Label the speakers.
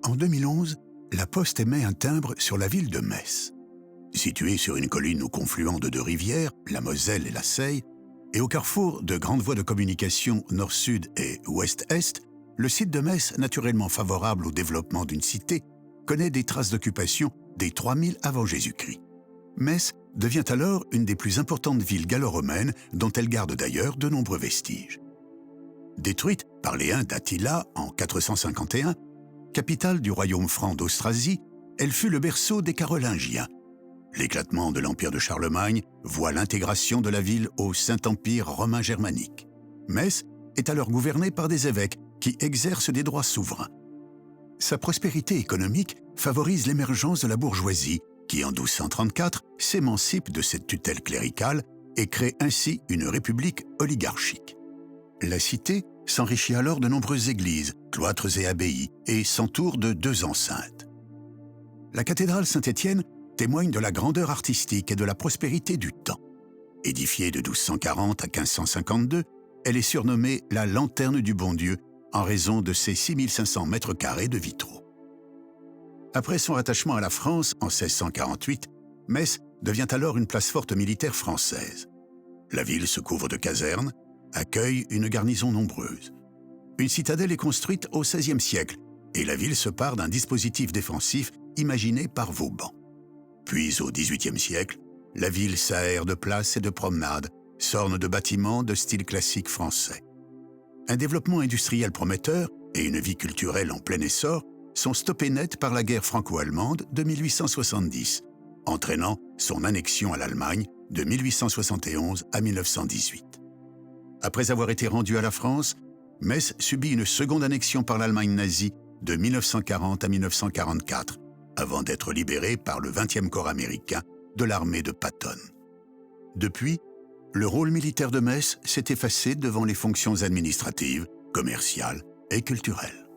Speaker 1: En 2011, la Poste émet un timbre sur la ville de Metz. Située sur une colline au confluent de deux rivières, la Moselle et la Seille, et au carrefour de grandes voies de communication nord-sud et ouest-est, le site de Metz, naturellement favorable au développement d'une cité, connaît des traces d'occupation dès 3000 avant Jésus-Christ. Metz devient alors une des plus importantes villes gallo-romaines, dont elle garde d'ailleurs de nombreux vestiges. Détruite par les Huns d'Attila en 451, capitale du royaume franc d'Austrasie, elle fut le berceau des Carolingiens. L'éclatement de l'empire de Charlemagne voit l'intégration de la ville au Saint-Empire romain germanique. Metz est alors gouvernée par des évêques qui exercent des droits souverains. Sa prospérité économique favorise l'émergence de la bourgeoisie qui, en 1234, s'émancipe de cette tutelle cléricale et crée ainsi une république oligarchique. La cité s'enrichit alors de nombreuses églises, cloîtres et abbayes et s'entoure de 2 enceintes. La cathédrale Saint-Étienne témoigne de la grandeur artistique et de la prospérité du temps. Édifiée de 1240 à 1552, elle est surnommée la Lanterne du Bon Dieu en raison de ses 6500 mètres carrés de vitraux. Après son rattachement à la France en 1648, Metz devient alors une place forte militaire française. La ville se couvre de casernes, accueille une garnison nombreuse. Une citadelle est construite au XVIe siècle et la ville se pare d'un dispositif défensif imaginé par Vauban. Puis au XVIIIe siècle, la ville s'aère de places et de promenades, s'orne de bâtiments de style classique français. Un développement industriel prometteur et une vie culturelle en plein essor sont stoppés net par la guerre franco-allemande de 1870, entraînant son annexion à l'Allemagne de 1871 à 1918. Après avoir été rendu à la France, Metz subit une seconde annexion par l'Allemagne nazie de 1940 à 1944, avant d'être libéré par le 20e corps américain de l'armée de Patton. Depuis, le rôle militaire de Metz s'est effacé devant les fonctions administratives, commerciales et culturelles.